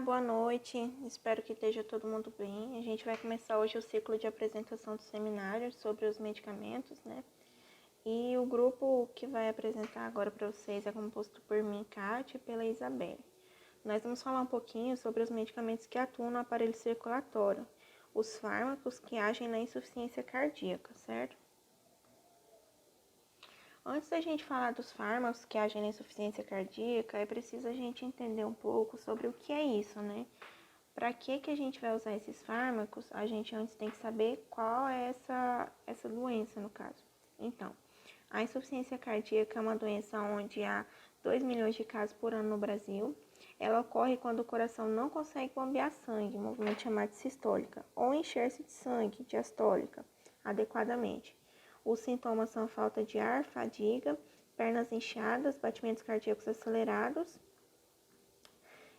Boa noite, espero que esteja todo mundo bem. A gente vai começar hoje o ciclo de apresentação do seminário sobre os medicamentos, né? E o grupo que vai apresentar agora para vocês é composto por mim, Kátia, e pela Isabelle. Nós vamos falar um pouquinho sobre os medicamentos que atuam no aparelho circulatório, os fármacos que agem na insuficiência cardíaca, certo? Antes da gente falar dos fármacos que agem na insuficiência cardíaca, é preciso a gente entender um pouco sobre o que é isso, né? Para que a gente vai usar esses fármacos, a gente antes tem que saber qual é essa doença, no caso. Então, a insuficiência cardíaca é uma doença onde há 2 milhões de casos por ano no Brasil. Ela ocorre quando o coração não consegue bombear sangue, movimento chamado de sistólica, ou encher-se de sangue, diastólica, adequadamente. Os sintomas são falta de ar, fadiga, pernas inchadas, batimentos cardíacos acelerados.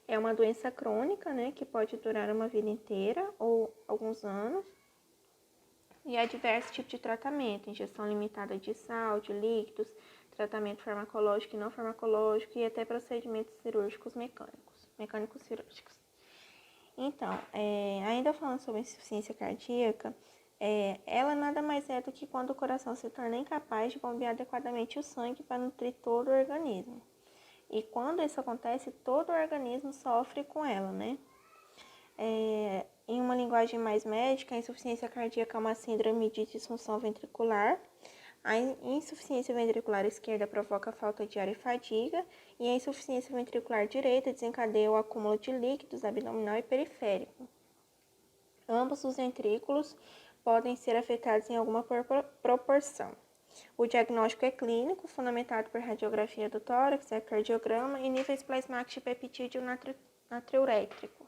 É uma doença crônica, né, que pode durar uma vida inteira ou alguns anos. E há diversos tipos de tratamento, injeção limitada de sal, de líquidos, tratamento farmacológico e não farmacológico e até procedimentos cirúrgicos mecânicos cirúrgicos. Então, ainda falando sobre insuficiência cardíaca, ela nada mais é do que quando o coração se torna incapaz de bombear adequadamente o sangue para nutrir todo o organismo. E quando isso acontece, todo o organismo sofre com ela, né? Em uma linguagem mais médica, a insuficiência cardíaca é uma síndrome de disfunção ventricular. A insuficiência ventricular esquerda provoca falta de ar e fadiga, e a insuficiência ventricular direita desencadeia o acúmulo de líquidos abdominal e periférico. Ambos os ventrículos podem ser afetados em alguma proporção. O diagnóstico é clínico, fundamentado por radiografia do tórax, ecocardiograma e níveis plasmáticos de peptídeo natriurético.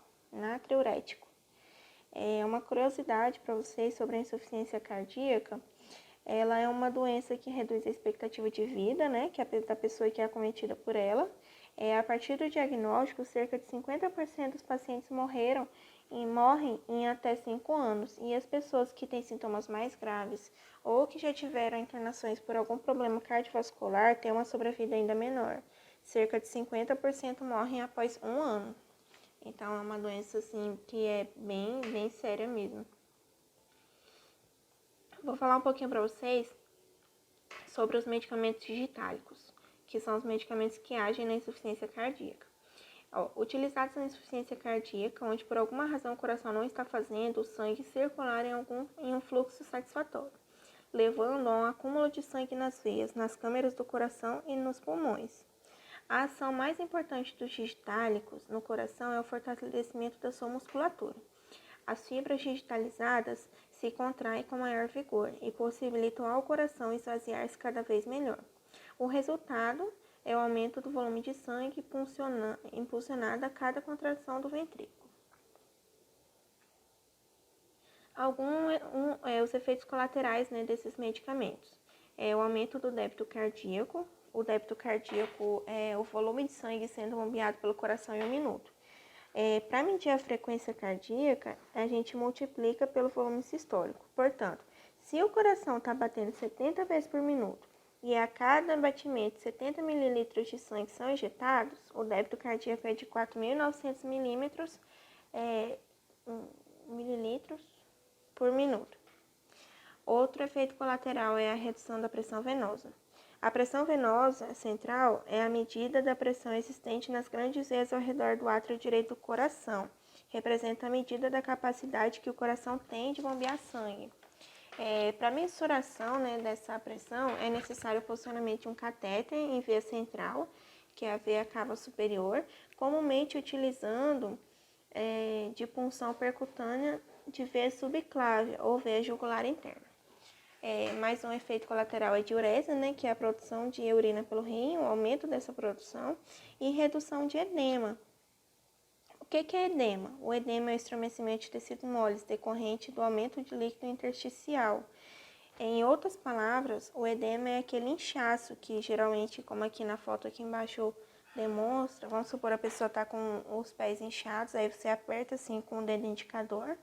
Uma curiosidade para vocês sobre a insuficiência cardíaca, ela é uma doença que reduz a expectativa de vida, né, que é da pessoa que é acometida por ela. A partir do diagnóstico, cerca de 50% dos pacientes morrem em até 5 anos. E as pessoas que têm sintomas mais graves ou que já tiveram internações por algum problema cardiovascular têm uma sobrevida ainda menor. Cerca de 50% morrem após 1 ano. Então, é uma doença, assim, que é bem séria mesmo. Vou falar um pouquinho para vocês sobre os medicamentos digitálicos, que são os medicamentos que agem na insuficiência cardíaca. Utilizados na insuficiência cardíaca, onde por alguma razão o coração não está fazendo o sangue circular em um fluxo satisfatório, levando a um acúmulo de sangue nas veias, nas câmeras do coração e nos pulmões. A ação mais importante dos digitálicos no coração é o fortalecimento da sua musculatura. As fibras digitalizadas se contraem com maior vigor e possibilitam ao coração esvaziar-se cada vez melhor. O resultado é o aumento do volume de sangue impulsionado a cada contração do ventrículo. Os efeitos colaterais, né, desses medicamentos é o aumento do débito cardíaco. O débito cardíaco é o volume de sangue sendo bombeado pelo coração em 1 minuto. Para medir a frequência cardíaca, a gente multiplica pelo volume sistólico. Portanto, se o coração está batendo 70 vezes por minuto e a cada batimento 70 ml de sangue são injetados, o débito cardíaco é de 4.900 mililitros por minuto. Outro efeito colateral é a redução da pressão venosa. A pressão venosa central é a medida da pressão existente nas grandes veias ao redor do átrio direito do coração. Representa a medida da capacidade que o coração tem de bombear sangue. Para mensuração, né, dessa pressão, é necessário o posicionamento de um catéter em veia central, que é a veia cava superior, comumente utilizando de punção percutânea de veia subclávia ou veia jugular interna. Mais um efeito colateral é diurese, né, que é a produção de urina pelo rim, o aumento dessa produção, e redução de edema. O que é edema? O edema é o estremecimento de tecidos moles decorrente do aumento de líquido intersticial. Em outras palavras, o edema é aquele inchaço que geralmente, como aqui na foto aqui embaixo demonstra, vamos supor a pessoa está com os pés inchados, aí você aperta assim com o dedo indicador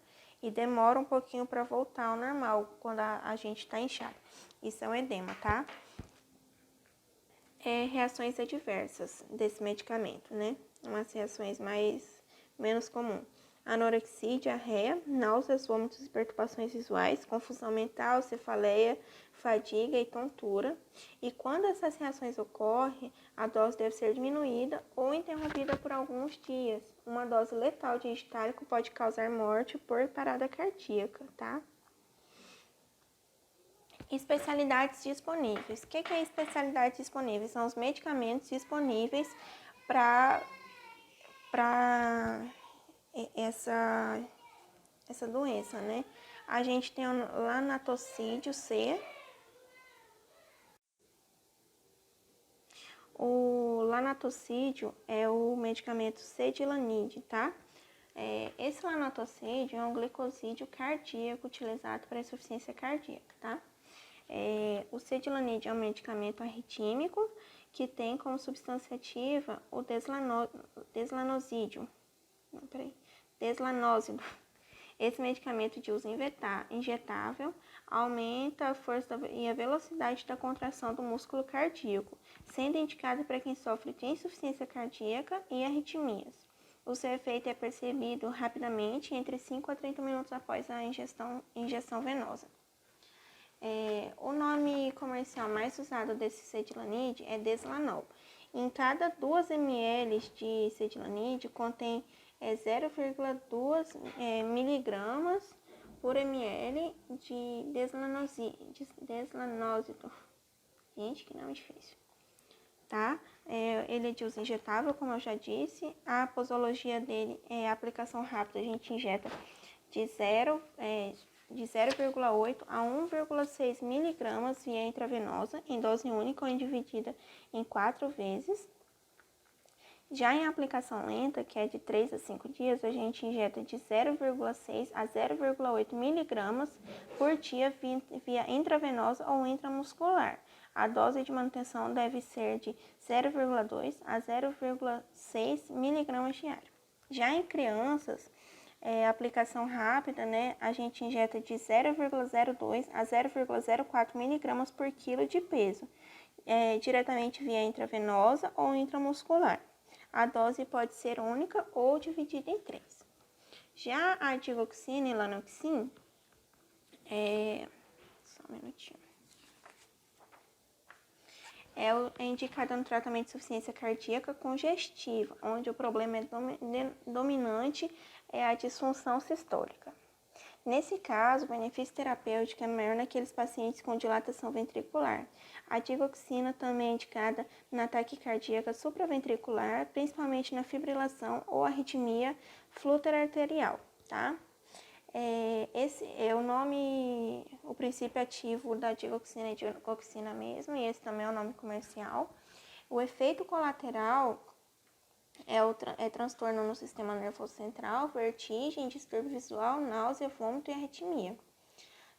e demora um pouquinho para voltar ao normal quando a gente está inchado. Isso é um edema, tá? Reações adversas desse medicamento, né? Umas reações mais menos comum. Anorexia, diarreia, náuseas, vômitos e perturbações visuais, confusão mental, cefaleia, fadiga e tontura. E quando essas reações ocorrem, a dose deve ser diminuída ou interrompida por alguns dias. Uma dose letal de digitálico pode causar morte por parada cardíaca, tá? Especialidades disponíveis. O que é especialidades disponíveis? São os medicamentos disponíveis para essa doença, né? A gente tem o lanatocídio C. O lanatocídio é o medicamento Cedilanide, tá? Esse lanatocídio é um glicosídeo cardíaco utilizado para insuficiência cardíaca, tá? O Cedilanide é um medicamento arritmíquico que tem como substância ativa o deslanósido. Esse medicamento de uso injetável aumenta a força e a velocidade da contração do músculo cardíaco, sendo indicado para quem sofre de insuficiência cardíaca e arritmias. O seu efeito é percebido rapidamente entre 5 a 30 minutos após a injeção venosa. O nome comercial mais usado desse Cedilanide é Deslanol. Em cada 2 ml de Cedilanide contém 0,2 miligramas por ml de deslanósido. Gente, que nome difícil. Tá? Ele é de uso injetável, como eu já disse. A posologia dele é a aplicação rápida. A gente injeta de 0,8 a 1,6 miligramas via intravenosa, em dose única ou dividida em 4 vezes. Já em aplicação lenta, que é de 3 a 5 dias, a gente injeta de 0,6 a 0,8 miligramas por dia via intravenosa ou intramuscular. A dose de manutenção deve ser de 0,2 a 0,6 miligramas diário. Já em crianças, aplicação rápida, né, a gente injeta de 0,02 a 0,04 miligramas por quilo de peso, diretamente via intravenosa ou intramuscular. A dose pode ser única ou dividida em 3. Já a digoxina e lanoxin, só um minutinho. É indicada no tratamento de insuficiência cardíaca congestiva, onde o problema dominante é a disfunção sistólica. Nesse caso, o benefício terapêutico é maior naqueles pacientes com dilatação ventricular. A digoxina também é indicada na taquicardia supraventricular, principalmente na fibrilação ou arritmia fluteroarterial, tá? Esse é o princípio ativo da digoxina é digoxina mesmo, e esse também é o nome comercial. O efeito colateral é transtorno no sistema nervoso central, vertigem, distúrbio visual, náusea, vômito e arritmia,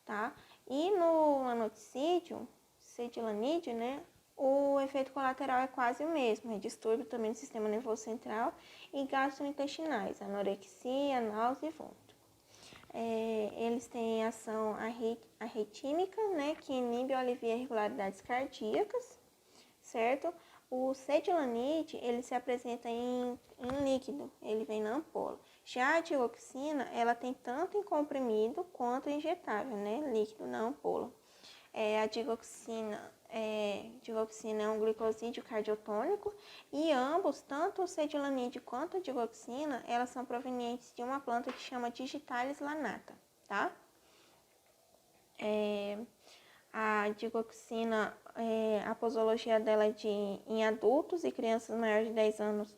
tá? E no lanotacídio, Cedilanide, né, o efeito colateral é quase o mesmo, é distúrbio também do sistema nervoso central e gastrointestinais, anorexia, náusea e vômito. Eles têm ação arritmítica, né, que inibe ou alivia irregularidades cardíacas, certo? O Cedilanide, ele se apresenta em líquido, ele vem na ampola. Já a digoxina, ela tem tanto em comprimido quanto injetável, né? Líquido na ampola. A digoxina é um glicosídeo cardiotônico e ambos, tanto o Cedilanide quanto a digoxina, elas são provenientes de uma planta que chama Digitalis lanata, tá? A digoxina, a posologia dela em adultos e crianças maiores de 10 anos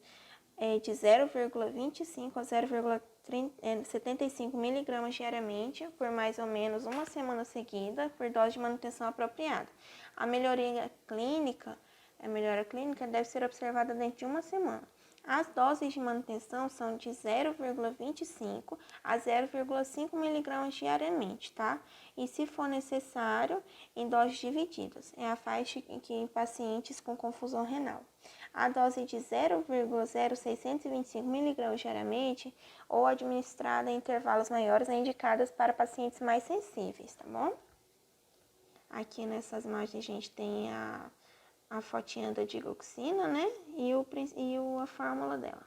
é de 0,25 a 0,75 miligramas diariamente por mais ou menos uma semana seguida, por dose de manutenção apropriada. A melhora clínica deve ser observada dentro de uma semana. As doses de manutenção são de 0,25 a 0,5 miligramas diariamente, tá? E se for necessário, em doses divididas. É a faixa em pacientes com confusão renal. A dose de 0,0625 miligramas diariamente ou administrada em intervalos maiores é indicada para pacientes mais sensíveis, tá bom? Aqui nessas imagens a gente tem a fotinha da digoxina, né? E a fórmula dela.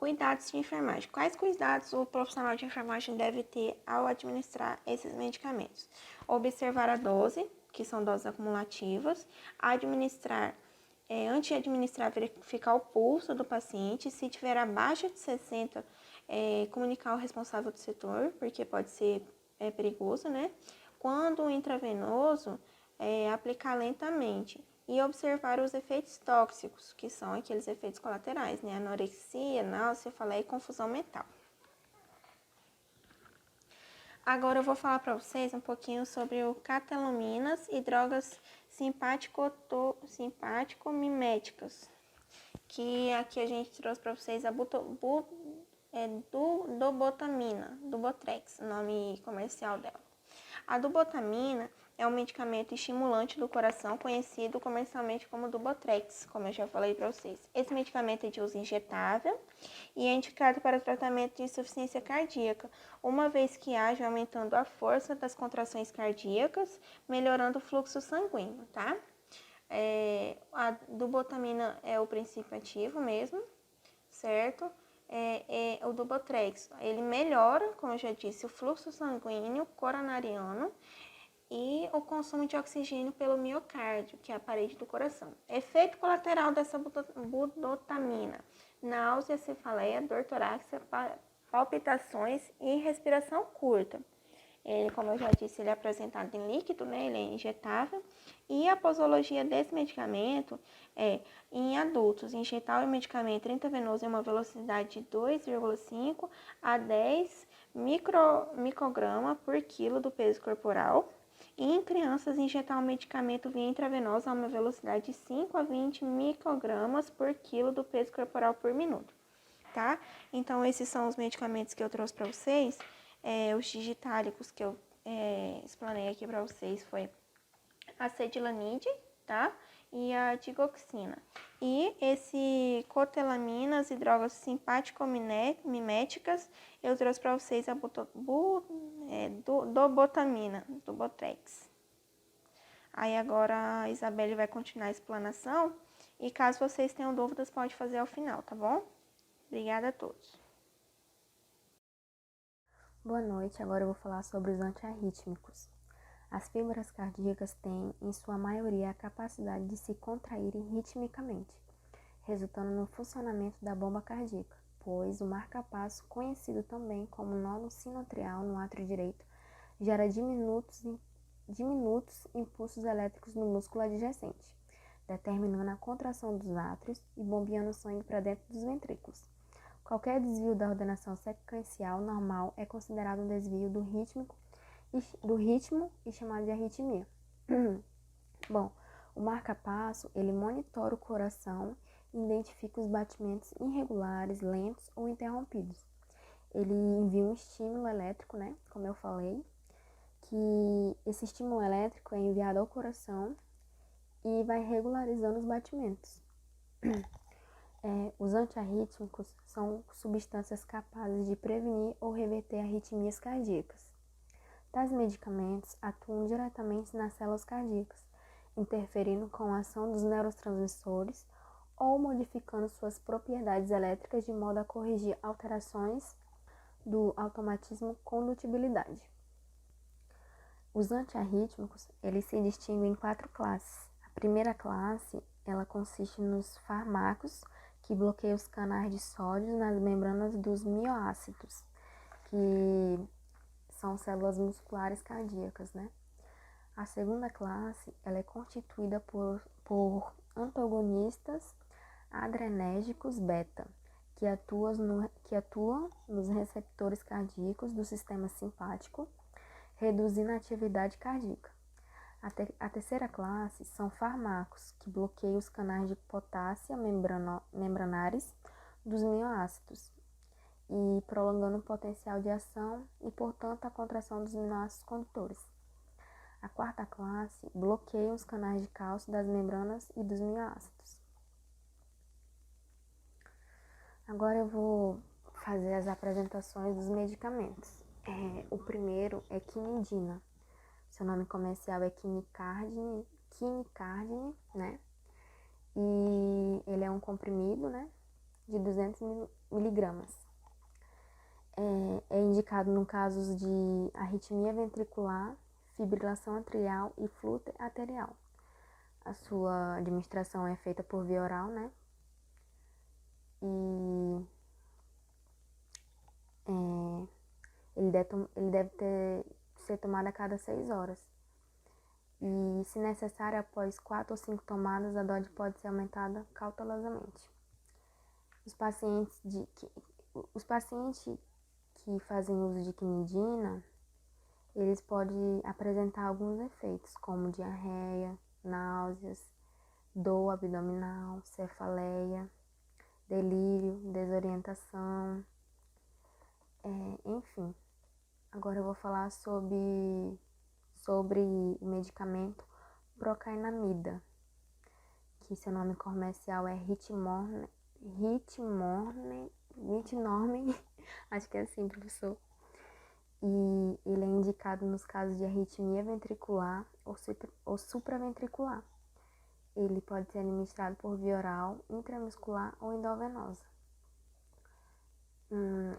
Cuidados de enfermagem. Quais cuidados o profissional de enfermagem deve ter ao administrar esses medicamentos? Observar a dose, que são doses acumulativas, antes de administrar, verificar o pulso do paciente, se tiver abaixo de 60, comunicar ao responsável do setor, porque pode ser perigoso, né? Quando intravenoso, aplicar lentamente e observar os efeitos tóxicos, que são aqueles efeitos colaterais, né? Anorexia, náusea, cefaleia e confusão mental. Agora eu vou falar para vocês um pouquinho sobre o catelominas e drogas simpático-miméticas, que aqui a gente trouxe para vocês a dobotamina, Dubotrex, o nome comercial dela. A dubotamina é um medicamento estimulante do coração conhecido comercialmente como Dubotrex, como eu já falei para vocês. Esse medicamento é de uso injetável e é indicado para tratamento de insuficiência cardíaca, uma vez que age aumentando a força das contrações cardíacas, melhorando o fluxo sanguíneo, tá? A dubotamina é o princípio ativo mesmo, certo? O Dubotrex, ele melhora, como eu já disse, o fluxo sanguíneo coronariano e o consumo de oxigênio pelo miocárdio, que é a parede do coração. Efeito colateral dessa budotamina: náusea, cefaleia, dor torácica, palpitações e respiração curta. Ele, como eu já disse, ele é apresentado em líquido, né? Ele é injetável. E a posologia desse medicamento é, em adultos, injetar o medicamento intravenoso em uma velocidade de 2,5 a 10 micrograma por quilo do peso corporal. E em crianças, injetar o medicamento via intravenosa a uma velocidade de 5 a 20 microgramas por quilo do peso corporal por minuto, tá? Então, esses são os medicamentos que eu trouxe para vocês. Os digitálicos que eu explanei aqui para vocês foi a cedilanide, tá? E a digoxina. E esse cotelaminas e drogas simpático-miméticas, eu trouxe para vocês a dobotamina, Dubotrex. Aí agora a Isabelle vai continuar a explanação e caso vocês tenham dúvidas, pode fazer ao final, tá bom? Obrigada a todos. Boa noite, agora eu vou falar sobre os antiarrítmicos. As fibras cardíacas têm, em sua maioria, a capacidade de se contraírem ritmicamente, resultando no funcionamento da bomba cardíaca, pois o marca-passo, conhecido também como nódulo sinoatrial no átrio direito, gera diminutos impulsos elétricos no músculo adjacente, determinando a contração dos átrios e bombeando sangue para dentro dos ventrículos. Qualquer desvio da ordenação sequencial normal é considerado um desvio do ritmo e chamado de arritmia. Bom, o marca-passo, ele monitora o coração e identifica os batimentos irregulares, lentos ou interrompidos. Ele envia um estímulo elétrico, né, como eu falei, que esse estímulo elétrico é enviado ao coração e vai regularizando os batimentos. Os antiarrítmicos são substâncias capazes de prevenir ou reverter arritmias cardíacas. Tais medicamentos atuam diretamente nas células cardíacas, interferindo com a ação dos neurotransmissores ou modificando suas propriedades elétricas de modo a corrigir alterações do automatismo-condutibilidade. Os antiarrítmicos, eles se distinguem em 4 classes. A primeira classe, ela consiste nos fármacos que bloqueiam os canais de sódio nas membranas dos mioácitos, que são células musculares cardíacas, né? A segunda classe, ela é constituída por antagonistas adrenérgicos beta, que atuam nos receptores cardíacos do sistema simpático, reduzindo a atividade cardíaca. A terceira classe são fármacos que bloqueiam os canais de potássio membranares dos mioácitos e prolongando o potencial de ação e, portanto, a contração dos aminoácidos condutores. A quarta classe bloqueia os canais de cálcio das membranas e dos mioácidos. Agora eu vou fazer as apresentações dos medicamentos. O primeiro é quinidina. Seu nome comercial é Quimicardine, né? E ele é um comprimido, né? de 200 miligramas. É indicado no casos de arritmia ventricular, fibrilação atrial e fluxo arterial. A sua administração é feita por via oral, né? E ele deve ser tomado a cada 6 horas. E, se necessário, após 4 ou 5 tomadas, a dose pode ser aumentada cautelosamente. Os pacientes que fazem uso de quinidina, eles podem apresentar alguns efeitos, como diarreia, náuseas, dor abdominal, cefaleia, delírio, desorientação, enfim. Agora eu vou falar sobre o medicamento procainamida, que seu nome comercial é Ritmorne, acho que é assim, professor. E ele é indicado nos casos de arritmia ventricular ou supraventricular. Ele pode ser administrado por via oral, intramuscular ou endovenosa.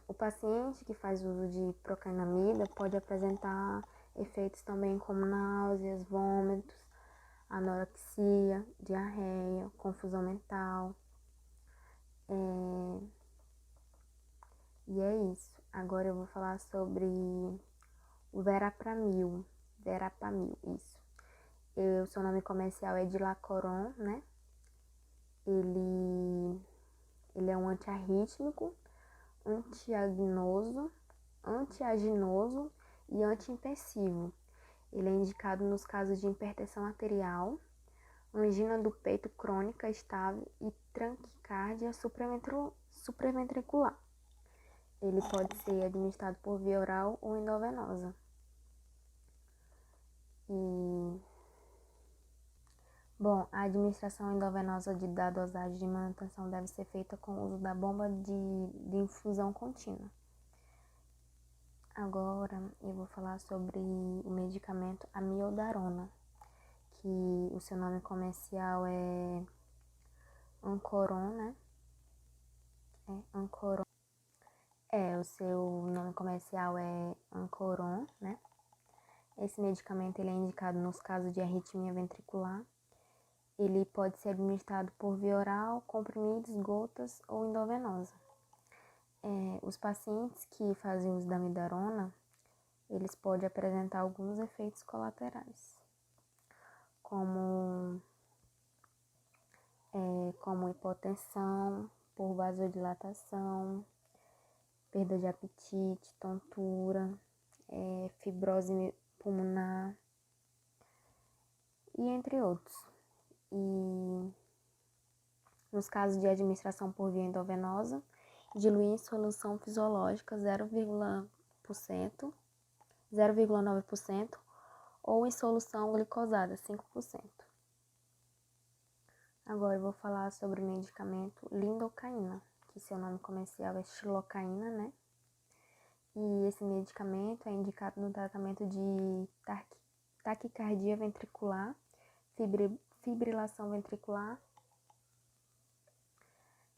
O paciente que faz uso de procainamida pode apresentar efeitos também como náuseas, vômitos, anorexia, diarreia, confusão mental. E é isso. Agora eu vou falar sobre o Verapamil, isso. O seu nome comercial é Dilacoron, né? Ele é um antiarrítmico, antiaginoso e antihipertensivo. Ele é indicado nos casos de hipertensão arterial, angina do peito crônica estável e taquicardia supraventricular. Ele pode ser administrado por via oral ou endovenosa. A administração endovenosa da dosagem de manutenção deve ser feita com o uso da bomba de infusão contínua. Agora eu vou falar sobre o medicamento amiodarona, que o seu nome comercial é Ancoron, né? Ancoron. O seu nome comercial é Ancoron, né? Esse medicamento ele é indicado nos casos de arritmia ventricular. Ele pode ser administrado por via oral, comprimidos, gotas ou endovenosa. Os pacientes que fazem uso da amiodarona, eles podem apresentar alguns efeitos colaterais, como hipotensão por vasodilatação, perda de apetite, tontura, fibrose pulmonar e entre outros. E nos casos de administração por via endovenosa, diluir em solução fisiológica 0,9% ou em solução glicosada 5%. Agora eu vou falar sobre o medicamento lidocaína, que seu nome comercial é xilocaína, né? E esse medicamento é indicado no tratamento de taquicardia ventricular, fibrilação ventricular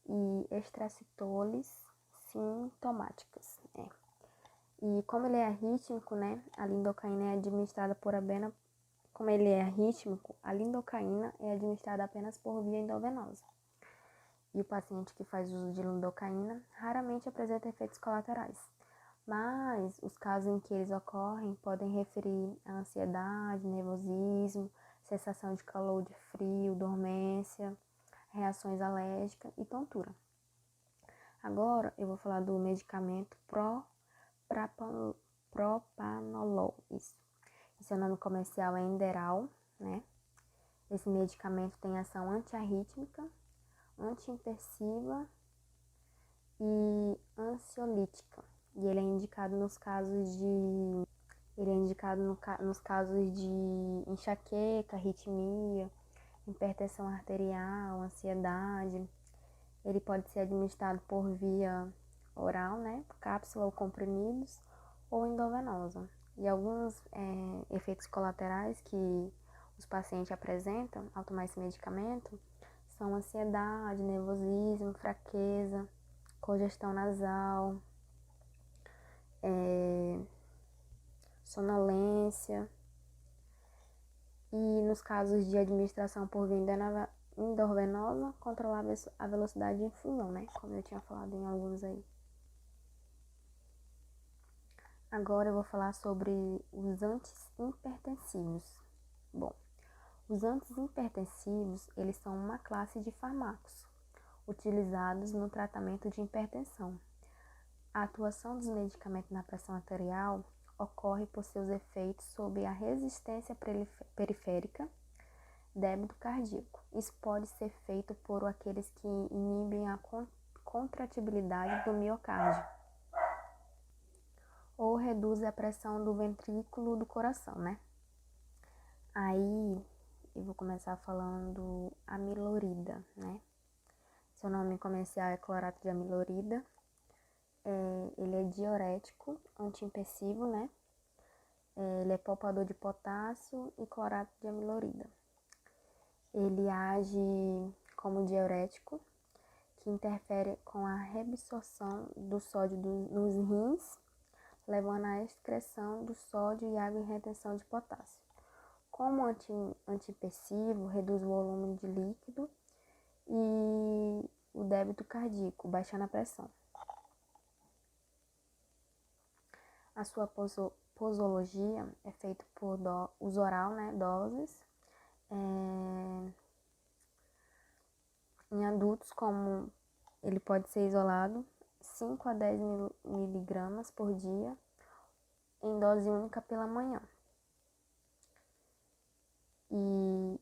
e extracitoles sintomáticas. E como ele é arrítmico, né, a lidocaína é administrada por apenas por via endovenosa. E o paciente que faz uso de lidocaína raramente apresenta efeitos colaterais. Mas os casos em que eles ocorrem podem referir a ansiedade, nervosismo, sensação de calor, de frio, dormência, reações alérgicas e tontura. Agora eu vou falar do medicamento propranolol. Isso. Seu nome comercial é Inderal, né? Esse medicamento tem ação antiarrítmica, antihipertensiva e ansiolítica. E ele é indicado nos casos de enxaqueca, arritmia, hipertensão arterial, ansiedade. Ele pode ser administrado por via oral, né, cápsula ou comprimidos, ou endovenosa. E alguns efeitos colaterais que os pacientes apresentam ao tomar esse medicamento são ansiedade, nervosismo, fraqueza, congestão nasal, sonolência. E nos casos de administração por via endovenosa, controlar a velocidade de infusão, né? Como eu tinha falado em alguns aí. Agora eu vou falar sobre os antihipertensivos. Bom, os antihipertensivos, eles são uma classe de fármacos utilizados no tratamento de hipertensão. A atuação dos medicamentos na pressão arterial ocorre por seus efeitos sobre a resistência periférica, débito cardíaco. Isso pode ser feito por aqueles que inibem a contratibilidade do miocárdio ou reduzem a pressão do ventrículo do coração, né? Aí eu vou começar falando amilorida, né? Seu nome comercial é clorato de amilorida. Ele é diurético, antihipertensivo, né? Ele é poupador de potássio e clorato de amilorida. Ele age como diurético, que interfere com a reabsorção do sódio nos rins, levando à excreção do sódio e água em retenção de potássio. Como antihipertensivo, reduz o volume de líquido e o débito cardíaco, baixando a pressão. A sua posologia é feita por uso oral, né, doses. Em adultos, como ele pode ser isolado, 5 a 10 miligramas por dia, em dose única pela manhã. E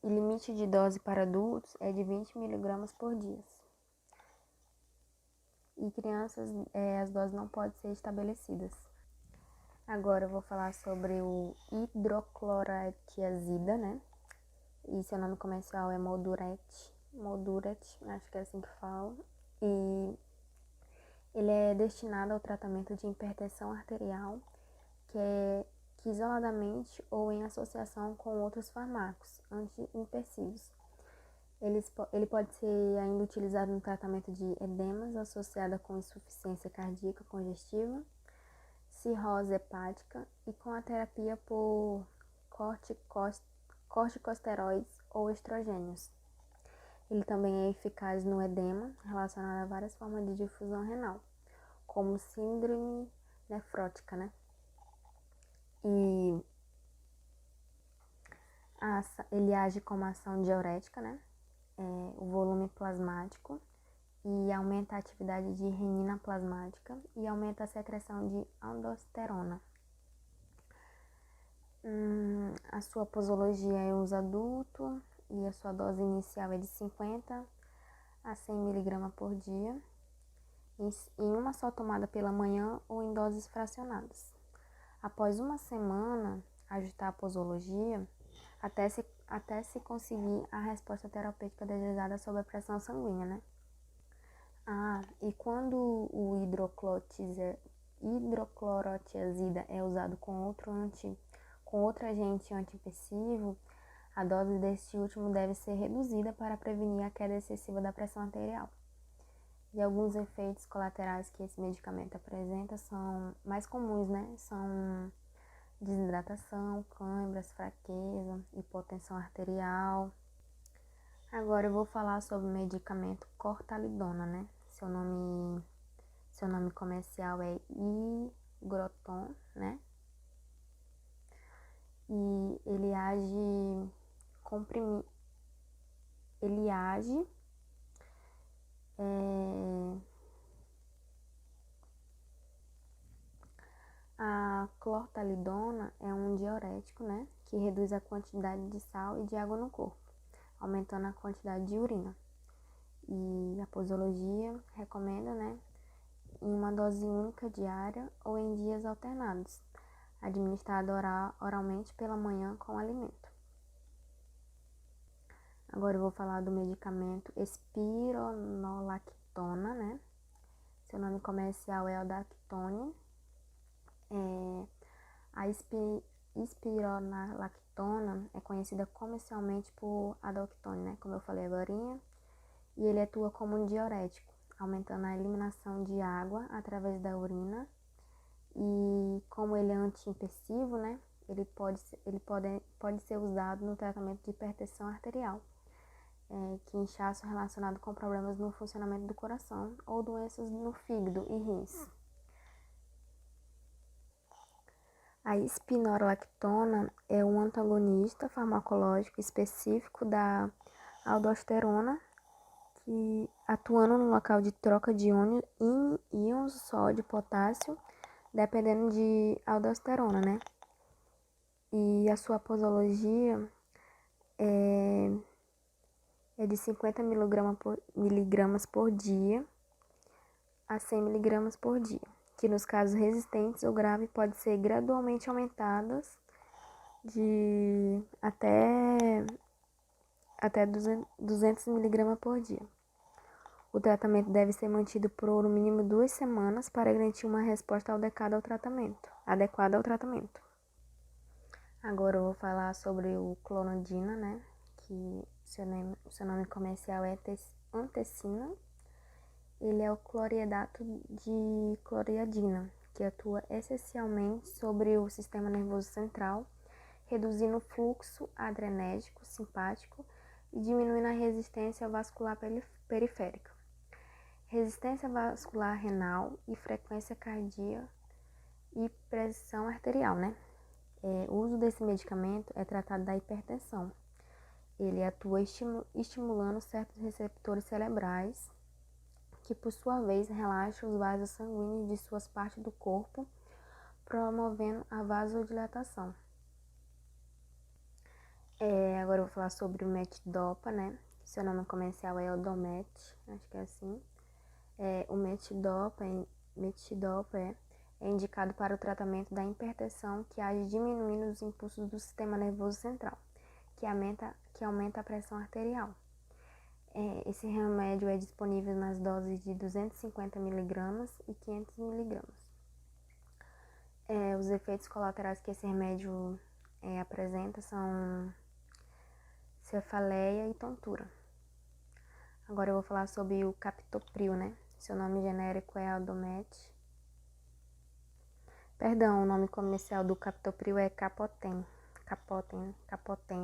limite de dose para adultos é de 20 miligramas por dia. E crianças, as doses não podem ser estabelecidas. Agora eu vou falar sobre o hidroclorotiazida, né? E seu nome comercial é Molduret, acho que é assim que fala. E ele é destinado ao tratamento de hipertensão arterial, que isoladamente ou em associação com outros fármacos antihipertensivos. Ele pode ser ainda utilizado no tratamento de edemas associada com insuficiência cardíaca congestiva, cirrose hepática e com a terapia por corticosteroides ou estrogênios. Ele também é eficaz no edema, relacionado a várias formas de difusão renal, como síndrome nefrótica, né? E ele age como ação diurética, né? O volume plasmático e aumenta a atividade de renina plasmática e aumenta a secreção de aldosterona. A sua posologia é uso adulto e a sua dose inicial é de 50 a 100 mg por dia, em uma só tomada pela manhã ou em doses fracionadas. Após uma semana, ajustar a posologia até se conseguir a resposta terapêutica desejada sobre a pressão sanguínea, né? E quando o hidroclorotiazida é usado com outro agente antihipertensivo, a dose deste último deve ser reduzida para prevenir a queda excessiva da pressão arterial. E alguns efeitos colaterais que esse medicamento apresenta são mais comuns, né? São desidratação, câimbras, fraqueza, hipotensão arterial. Agora eu vou falar sobre o medicamento Cortalidona, né? Seu nome comercial é Igroton, né? E ele age a clortalidona é um diurético, né, que reduz a quantidade de sal e de água no corpo, aumentando a quantidade de urina. E a posologia recomenda, né, em uma dose única diária ou em dias alternados, administrado oralmente pela manhã com alimento. Agora eu vou falar do medicamento espironolactona, né? Seu nome comercial é Aldactone. espironolactona é conhecida comercialmente por Adalctone, né? Como eu falei agora, e ele atua como um diurético, aumentando a eliminação de água através da urina. E como ele é antihipertensivo, né? Ele pode ser usado no tratamento de hipertensão arterial, que é inchaço relacionado com problemas no funcionamento do coração ou doenças no fígado e rins. A espironolactona é um antagonista farmacológico específico da aldosterona, que atuando no local de troca de íons sódio e potássio, dependendo de aldosterona, né? E a sua posologia é de 50 miligramas por dia a 100 miligramas por dia, que nos casos resistentes ou graves pode ser gradualmente aumentadas de até 200 miligramas por dia. O tratamento deve ser mantido por no mínimo 2 semanas para garantir uma resposta adequada ao tratamento. Agora eu vou falar sobre o clonidina, né? Que seu nome comercial é Antecina. Ele é o clorhidrato de cloriadina, que atua essencialmente sobre o sistema nervoso central, reduzindo o fluxo adrenérgico simpático e diminuindo a resistência vascular periférica, resistência vascular renal e frequência cardíaca e pressão arterial, né? O uso desse medicamento é tratado da hipertensão. Ele atua estimulando certos receptores cerebrais, que por sua vez relaxam os vasos sanguíneos de suas partes do corpo, promovendo a vasodilatação. Agora eu vou falar sobre o metidopa, né? Seu nome comercial é Odomet, acho que é assim. O metidopa é indicado para o tratamento da hipertensão, que age diminuindo os impulsos do sistema nervoso central, que aumenta a pressão arterial. Esse remédio é disponível nas doses de 250 mg e 500 mg. Os efeitos colaterais que esse remédio apresenta são cefaleia e tontura. Agora eu vou falar sobre o captopril, né? Seu nome genérico é Aldomet. Perdão, o nome comercial do captopril é Capoten,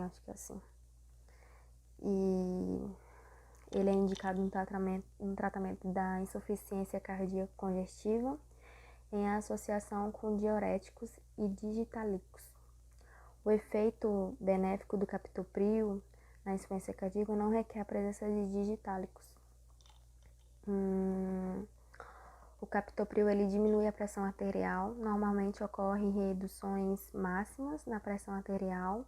acho que é assim. E ele é indicado no tratamento da insuficiência cardíaca congestiva em associação com diuréticos e digitalíticos. O efeito benéfico do captopril na insuficiência cardíaca não requer a presença de digitálicos. O captopril ele diminui a pressão arterial. Normalmente ocorrem reduções máximas na pressão arterial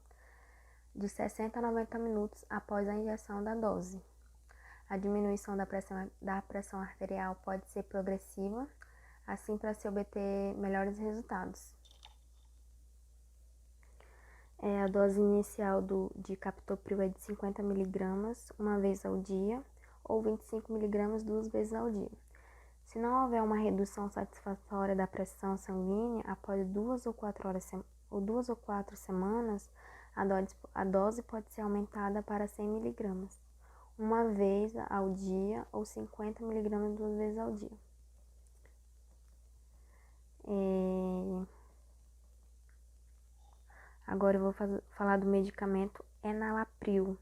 de 60 a 90 minutos após a injeção da dose. A diminuição da pressão arterial pode ser progressiva, assim para se obter melhores resultados. A dose inicial de captopril é de 50 mg uma vez ao dia ou 25 mg 2 vezes ao dia. Se não houver uma redução satisfatória da pressão sanguínea após 2 ou 4 semanas, a dose pode ser aumentada para 100 mg uma vez ao dia ou 50 mg 2 vezes ao dia. Agora eu vou falar do medicamento Enalapril.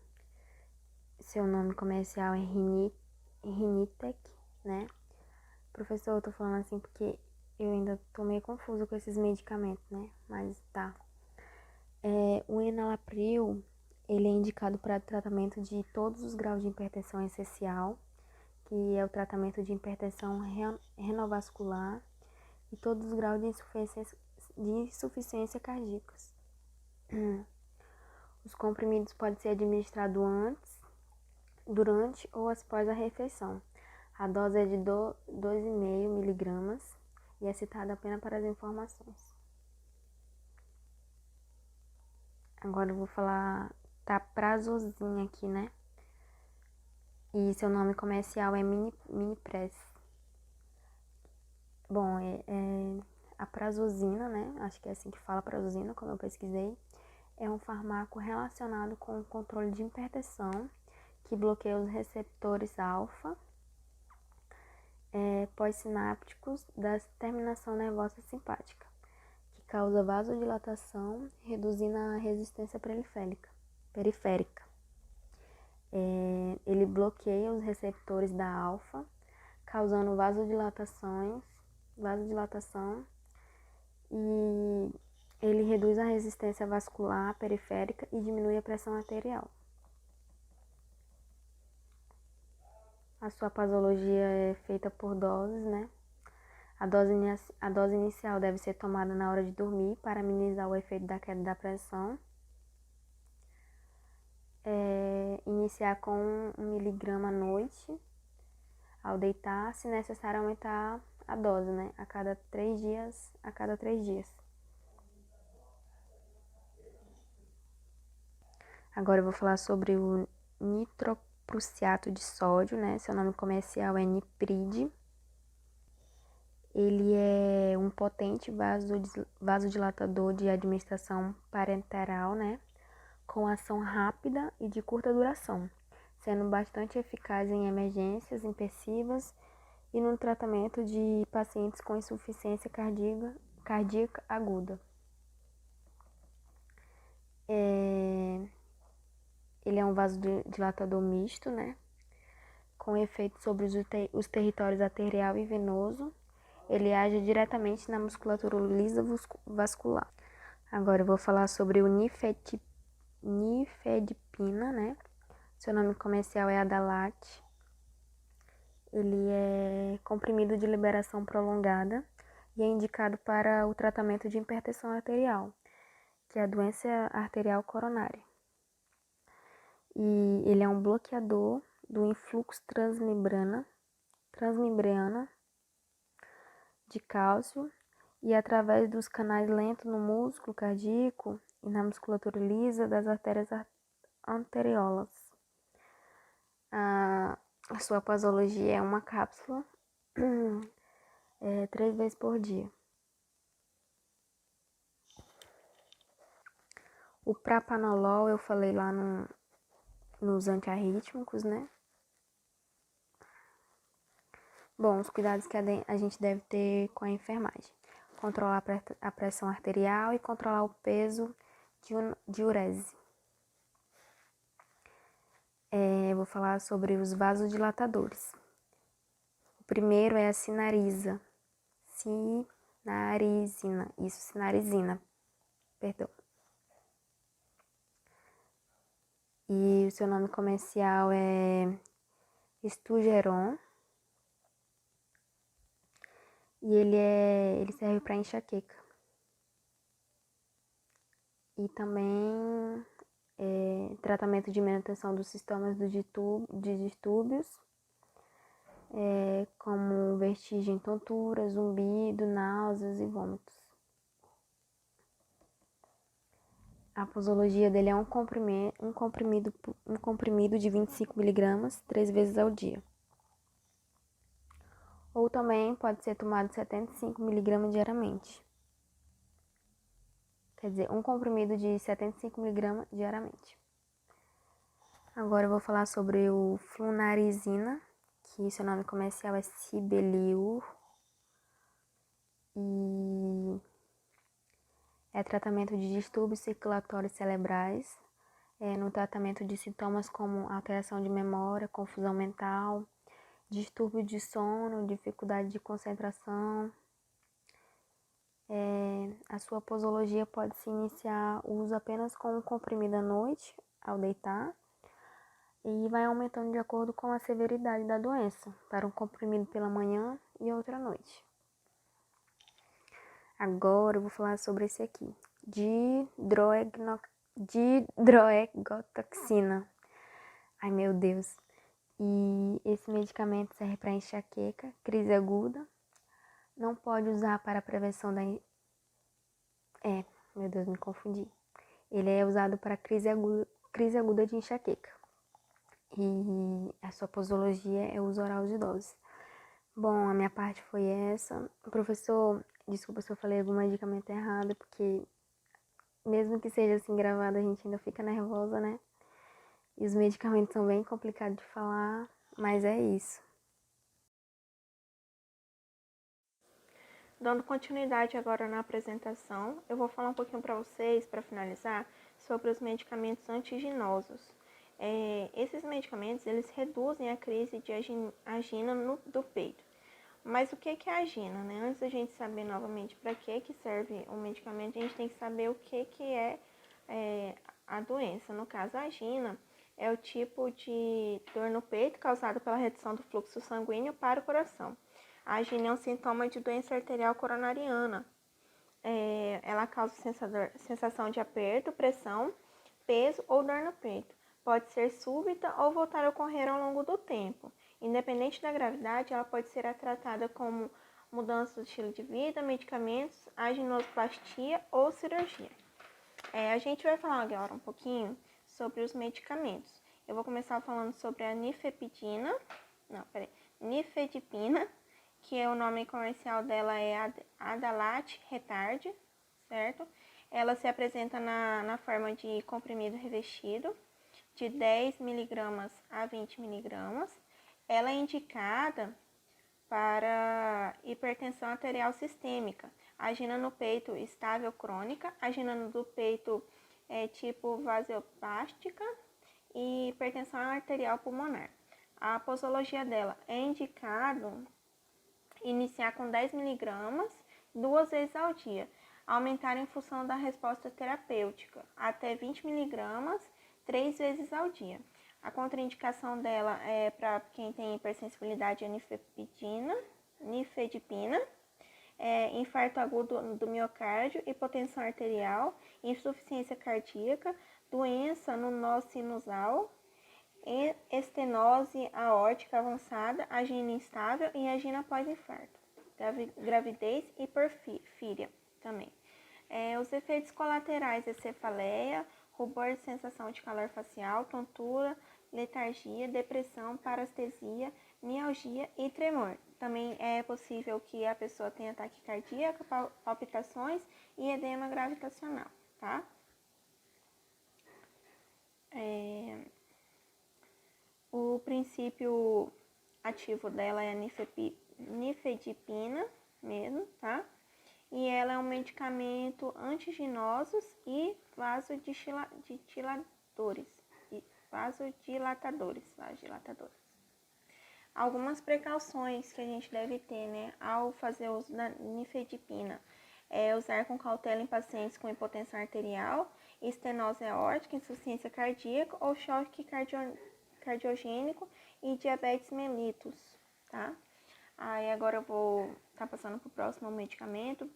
Seu nome comercial é Rinitec, né? Professor, eu tô falando assim porque eu ainda tô meio confusa com esses medicamentos, né? Mas tá. O Enalapril, ele é indicado para tratamento de todos os graus de hipertensão essencial, que é o tratamento de hipertensão renovascular e todos os graus de insuficiência cardíacas. Os comprimidos podem ser administrados antes, durante ou após a refeição. A dose é de 2,5 mg e é citada apenas para as informações. Agora eu vou falar da Prazosin aqui, né? E seu nome comercial é Minipress. Bom, a prazosina, né? Acho que é assim que fala prazosina, como eu pesquisei. É um fármaco relacionado com o controle de hipertensão, que bloqueia os receptores alfa pós-sinápticos da terminação nervosa simpática, que causa vasodilatação, reduzindo a resistência periférica. Ele bloqueia os receptores da alfa, causando vasodilatação e ele reduz a resistência vascular periférica e diminui a pressão arterial. A sua posologia é feita por doses, né? A dose inicial deve ser tomada na hora de dormir para minimizar o efeito da queda da pressão. Iniciar com 1 miligrama à noite. Ao deitar, se necessário, aumentar a dose, né? A cada 3 dias. Agora eu vou falar sobre o nitroprussiato de sódio, né? Seu nome comercial é Nipride. Ele é um potente vasodilatador de administração parenteral, né? Com ação rápida e de curta duração, sendo bastante eficaz em emergências impersivas e no tratamento de pacientes com insuficiência cardíaca aguda. Ele é um vasodilatador misto, né? Com efeito sobre os territórios arterial e venoso. Ele age diretamente na musculatura lisa vascular. Agora eu vou falar sobre o nifedipina, né? Seu nome comercial é Adalat. Ele é comprimido de liberação prolongada e é indicado para o tratamento de hipertensão arterial, que é a doença arterial coronária. E ele é um bloqueador do influxo transmembrana de cálcio e através dos canais lentos no músculo cardíaco e na musculatura lisa das artérias anteriolas. A sua posologia é uma cápsula 3 vezes por dia. O prapanolol eu falei lá nos antiarrítmicos, né? Bom, os cuidados que a gente deve ter com a enfermagem. Controlar a pressão arterial e controlar o peso de urese. Vou falar sobre os vasodilatadores. O primeiro é a sinarizina, perdão. E o seu nome comercial é Estugeron. E ele serve para enxaqueca. E também tratamento de manutenção dos sistemas de distúrbios, como vertigem, tontura, zumbido, náuseas e vômitos. A posologia dele é um comprimido de 25 miligramas 3 vezes ao dia. Ou também pode ser tomado 75 miligramas diariamente. Quer dizer, um comprimido de 75 miligramas diariamente. Agora eu vou falar sobre o flunarizina, que seu nome comercial é Sibeliur. E é tratamento de distúrbios circulatórios cerebrais, no tratamento de sintomas como alteração de memória, confusão mental, distúrbio de sono, dificuldade de concentração. A sua posologia pode se iniciar o uso apenas com um comprimido à noite, ao deitar, e vai aumentando de acordo com a severidade da doença, para um comprimido pela manhã e outro à noite. Agora eu vou falar sobre esse aqui, dihidroegotoxina. Ai, meu Deus. E esse medicamento serve para enxaqueca, crise aguda. Não pode usar para prevenção da... meu Deus, me confundi. Ele é usado para crise aguda de enxaqueca. E a sua posologia é uso oral de doses. Bom, a minha parte foi essa. Professor, desculpa se eu falei algum medicamento errado, porque mesmo que seja assim gravado, a gente ainda fica nervosa, né? E os medicamentos são bem complicados de falar, mas é isso. Dando continuidade agora na apresentação, eu vou falar um pouquinho para vocês, para finalizar, sobre os medicamentos antiginosos. Esses medicamentos, eles reduzem a crise de angina do peito. Mas o que é a angina, né? Antes da gente saber novamente para que serve o medicamento, a gente tem que saber o que é a doença. No caso, a angina é o tipo de dor no peito causada pela redução do fluxo sanguíneo para o coração. A angina é um sintoma de doença arterial coronariana. Ela causa sensação de aperto, pressão, peso ou dor no peito. Pode ser súbita ou voltar a ocorrer ao longo do tempo. Independente da gravidade, ela pode ser tratada como mudança do estilo de vida, medicamentos, aginosoplastia ou cirurgia. A gente vai falar agora um pouquinho sobre os medicamentos. Eu vou começar falando sobre a nifedipina, que o nome comercial dela é Adalat Retard, certo? Ela se apresenta na forma de comprimido revestido, de 10 mg a 20 mg. Ela é indicada para hipertensão arterial sistêmica, angina no peito estável crônica, angina do peito tipo vasospástica e hipertensão arterial pulmonar. A posologia dela é indicado iniciar com 10 mg 2 vezes ao dia, aumentar em função da resposta terapêutica, até 20 mg 3 vezes ao dia. A contraindicação dela é para quem tem hipersensibilidade à nifedipina, infarto agudo do miocárdio, hipotensão arterial, insuficiência cardíaca, doença no nó sinusal, estenose aórtica avançada, angina instável e angina pós-infarto, gravidez e porfíria também. Os efeitos colaterais é cefaleia, rubor de sensação de calor facial, tontura, letargia, depressão, parestesia, mialgia e tremor. Também é possível que a pessoa tenha taquicardia, palpitações e edema gravitacional, tá? O princípio ativo dela é a nifedipina mesmo, tá? E ela é um medicamento antiginosos e vasodilatadores. Algumas precauções que a gente deve ter, né, ao fazer uso da nifedipina é usar com cautela em pacientes com hipotensão arterial, estenose aórtica, insuficiência cardíaca ou choque cardiogênico e diabetes mellitus, tá? Aí agora eu vou estar passando para o próximo medicamento.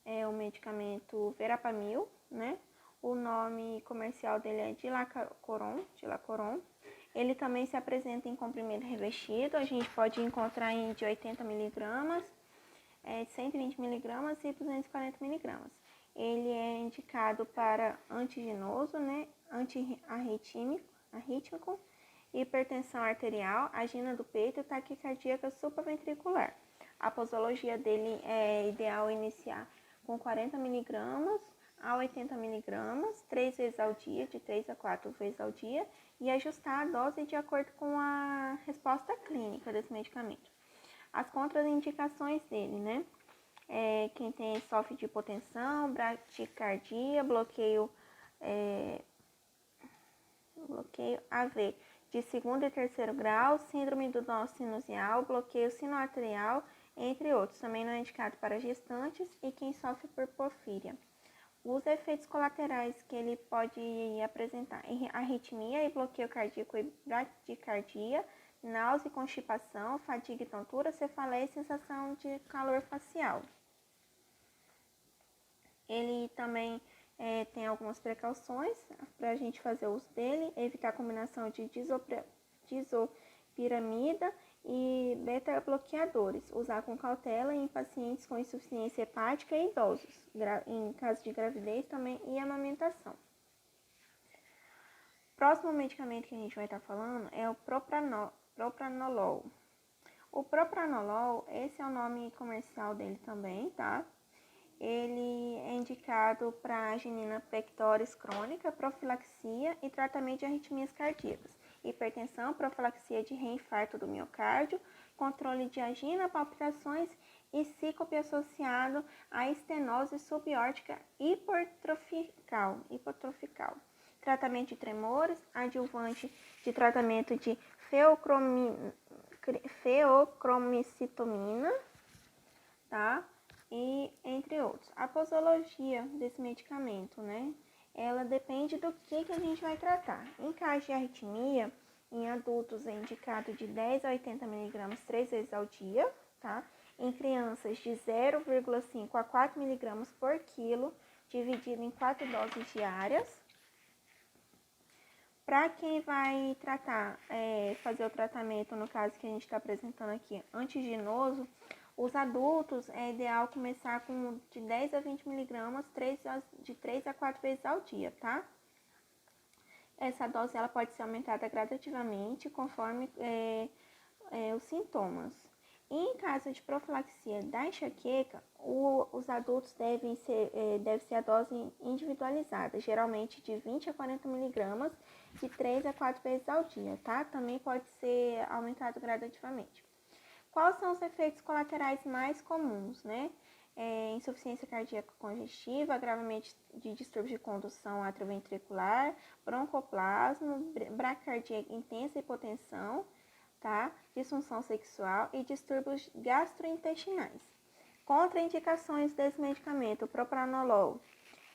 É o medicamento Verapamil, né? O nome comercial dele é Dilacoron. Ele também se apresenta em comprimido revestido. A gente pode encontrar em de 80 mg, 120 mg e 240 mg. Ele é indicado para antiginoso, né? Antiarrítmico, hipertensão arterial, angina do peito e taquicardíaca supraventricular. A posologia dele é ideal iniciar com 40 mg a 80 mg, 3 vezes ao dia, de 3 a 4 vezes ao dia, e ajustar a dose de acordo com a resposta clínica desse medicamento. As contraindicações dele, né? Quem sofre de hipotensão, bradicardia, bloqueio AV de segundo e terceiro grau, síndrome do nó sinusial, bloqueio sinoarterial, entre outros. Também não é indicado para gestantes e quem sofre por porfíria. Os efeitos colaterais que ele pode apresentar: arritmia e bloqueio cardíaco e bradicardia, náusea e constipação, fadiga e tontura, cefaleia e sensação de calor facial. Ele também tem algumas precauções para a gente fazer uso dele: evitar a combinação de disopiramida e beta-bloqueadores, usar com cautela em pacientes com insuficiência hepática e idosos, em caso de gravidez também e amamentação. Próximo medicamento que a gente vai estar falando é o propranolol. O propranolol, esse é o nome comercial dele também, tá? Ele é indicado para angina pectoris crônica, profilaxia e tratamento de arritmias cardíacas, hipertensão, profilaxia de reinfarto do miocárdio, controle de angina, palpitações e síncope associado à estenose subórtica hipotrofical. Tratamento de tremores, adjuvante de tratamento de feocromicitomina, tá? E entre outros. A posologia desse medicamento, né? Ela depende do que a gente vai tratar. Em caso de arritmia, em adultos é indicado de 10 a 80 mg 3 vezes ao dia, tá? Em crianças de 0,5 a 4 mg por quilo, dividido em 4 doses diárias. Para quem vai tratar, fazer o tratamento, no caso que a gente está apresentando aqui, antiginoso, os adultos é ideal começar com de 10 a 20 miligramas, de 3 a 4 vezes ao dia, tá? Essa dose ela pode ser aumentada gradativamente conforme os sintomas. E em caso de profilaxia da enxaqueca, os adultos deve ser a dose individualizada, geralmente de 20 a 40 miligramas, de 3 a 4 vezes ao dia, tá? Também pode ser aumentado gradativamente. Quais são os efeitos colaterais mais comuns, né? Insuficiência cardíaca congestiva, agravamento de distúrbios de condução atrioventricular, broncoplasmo, bradicardia intensa, hipotensão, tá? Disfunção sexual e distúrbios gastrointestinais. Contraindicações desse medicamento, o propranolol.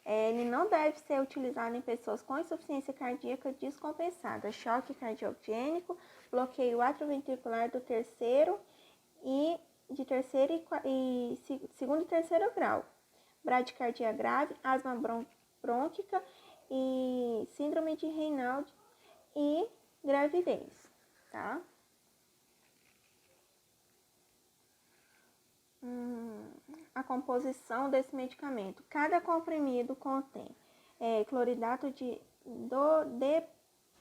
Ele não deve ser utilizado em pessoas com insuficiência cardíaca descompensada, choque cardiogênico, bloqueio atrioventricular do segundo e terceiro grau, bradicardia grave, asma brônquica e síndrome de Raynaud e gravidez, tá? A composição desse medicamento. Cada comprimido contém cloridato de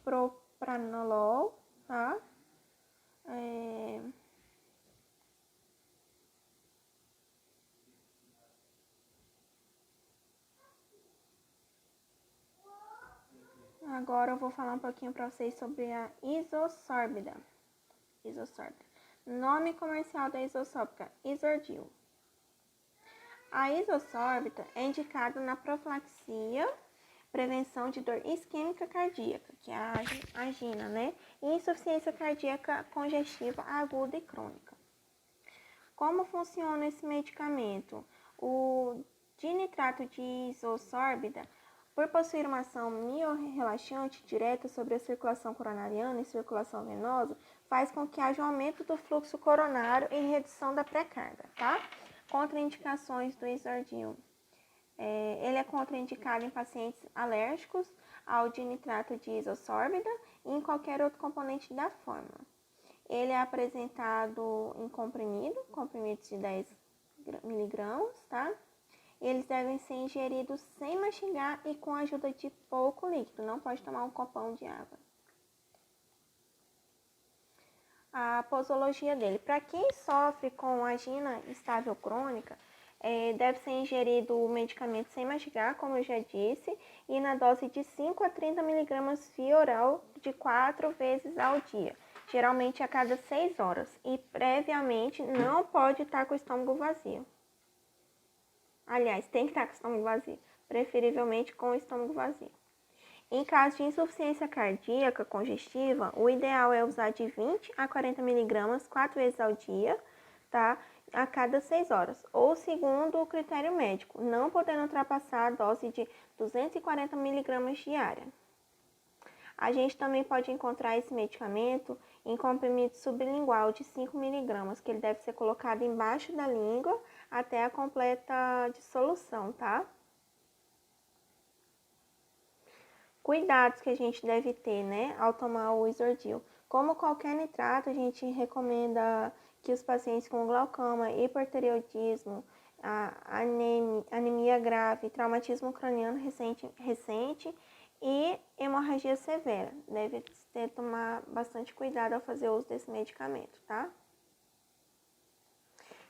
depropranolol, tá? Agora eu vou falar um pouquinho para vocês sobre a isosorbida. Nome comercial da isosórbica, Isordil. A isosorbita é indicada na profilaxia, prevenção de dor isquêmica cardíaca, que é a angina, né? E insuficiência cardíaca congestiva aguda e crônica. Como funciona esse medicamento? O dinitrato de isosorbida, por possuir uma ação miorrelaxante direta sobre a circulação coronariana e circulação venosa, faz com que haja um aumento do fluxo coronário e redução da pré-carga, tá? Contraindicações do Isordil. Ele é contraindicado em pacientes alérgicos ao dinitrato de isosorbida e em qualquer outro componente da fórmula. Ele é apresentado em comprimidos de 10 miligramas, tá? Eles devem ser ingeridos sem mastigar e com a ajuda de pouco líquido. Não pode tomar um copão de água. A posologia dele. Para quem sofre com angina estável crônica, deve ser ingerido o medicamento sem mastigar, como eu já disse, e na dose de 5 a 30 miligramas via oral de 4 vezes ao dia, geralmente a cada 6 horas, e previamente não pode estar com o estômago vazio. Aliás, tem que estar com o estômago vazio, preferivelmente com o estômago vazio. Em caso de insuficiência cardíaca congestiva, o ideal é usar de 20 a 40 miligramas 4 vezes ao dia, tá? A cada 6 horas, ou segundo o critério médico, não podendo ultrapassar a dose de 240 miligramas diária. A gente também pode encontrar esse medicamento em comprimido sublingual de 5 miligramas, que ele deve ser colocado embaixo da língua até a completa dissolução, tá? Cuidados que a gente deve ter, né, ao tomar o Isordil. Como qualquer nitrato, a gente recomenda que os pacientes com glaucoma, hipertireoidismo, anemia grave, traumatismo craniano recente e hemorragia tomar bastante cuidado ao fazer uso desse medicamento, tá?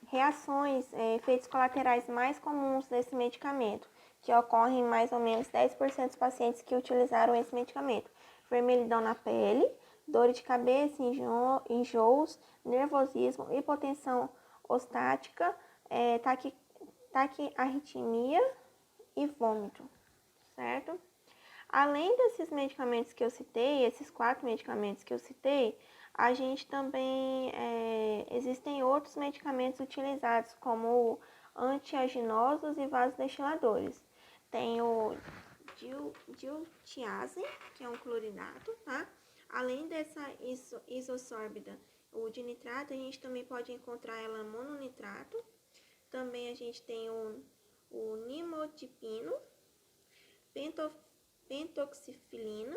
reações, efeitos colaterais mais comuns desse medicamento, que ocorrem em mais ou menos 10% dos pacientes que utilizaram esse medicamento. Vermelhidão na pele, dor de cabeça, enjoos, nervosismo, hipotensão ostática, taquiarritmia e vômito, certo? Além desses medicamentos que eu citei, esses 4 medicamentos que eu citei, a gente também, existem outros medicamentos utilizados como antiaginosos e vasodilatadores. Tem o diltiazem, que é um clorinato, tá? Além dessa isosorbida, o dinitrato, a gente também pode encontrar ela mononitrato. Também a gente tem o nimodipino, pentoxifilina,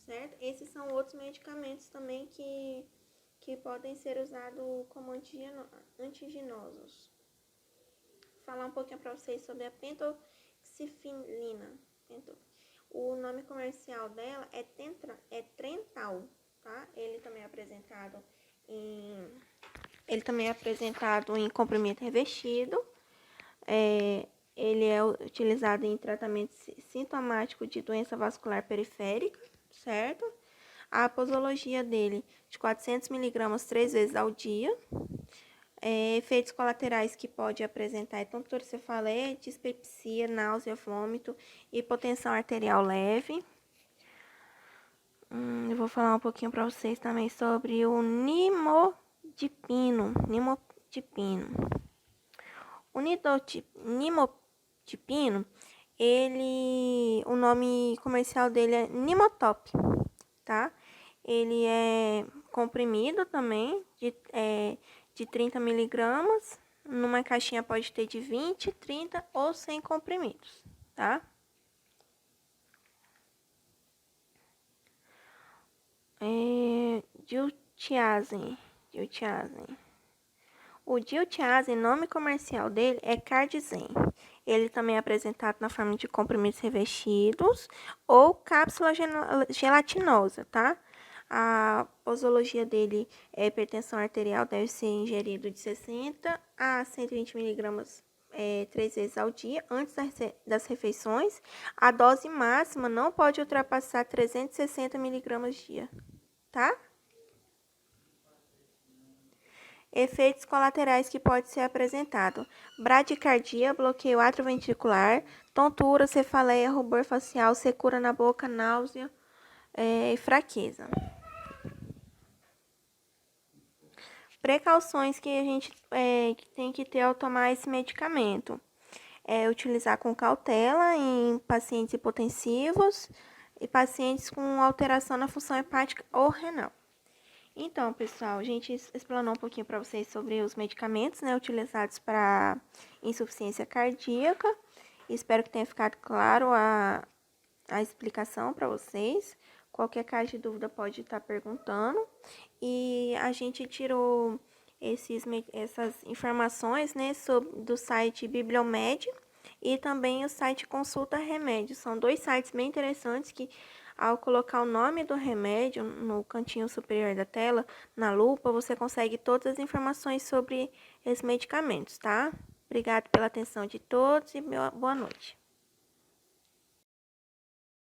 certo? Esses são outros medicamentos também que podem ser usados como antiginosos. Vou falar um pouquinho para vocês sobre a pentoxifilina. O nome comercial dela é Trental, tá? Ele também é apresentado em comprimido revestido. Ele é utilizado em tratamento sintomático de doença vascular periférica, certo? A posologia dele de 400 mg 3 vezes ao dia. Efeitos colaterais que pode apresentar é tontorecefaleia, dispepsia, náusea, vômito, hipotensão arterial leve. Eu vou falar um pouquinho para vocês também sobre o nimodipino. O nimodipino, o nome comercial dele é Nimotop, tá? Ele é comprimido também, de 30 miligramas. Numa caixinha pode ter de 20, 30 ou 100 comprimidos, tá? Diltiazem. O diltiazem, nome comercial dele é Cardizem. Ele também é apresentado na forma de comprimidos revestidos ou cápsula gelatinosa, tá? A posologia dele é hipertensão arterial, deve ser ingerido de 60 a 120 miligramas 3 vezes ao dia, antes das refeições. A dose máxima não pode ultrapassar 360 miligramas dia, tá? Efeitos colaterais que pode ser apresentado: bradicardia, bloqueio atrioventricular, tontura, cefaleia, rubor facial, secura na boca, náusea e fraqueza. Precauções que a gente tem que ter ao tomar esse medicamento: utilizar com cautela em pacientes hipotensivos e pacientes com alteração na função hepática ou renal. Então, pessoal, a gente explanou um pouquinho para vocês sobre os medicamentos, né, utilizados para insuficiência cardíaca. Espero que tenha ficado claro a explicação para vocês. Qualquer caso de dúvida pode estar perguntando. E a gente tirou essas informações, né, do site Bibliomed e também o site Consulta Remédio. São 2 sites bem interessantes que, ao colocar o nome do remédio no cantinho superior da tela, na lupa, você consegue todas as informações sobre esses medicamentos, tá? Obrigado pela atenção de todos e boa noite.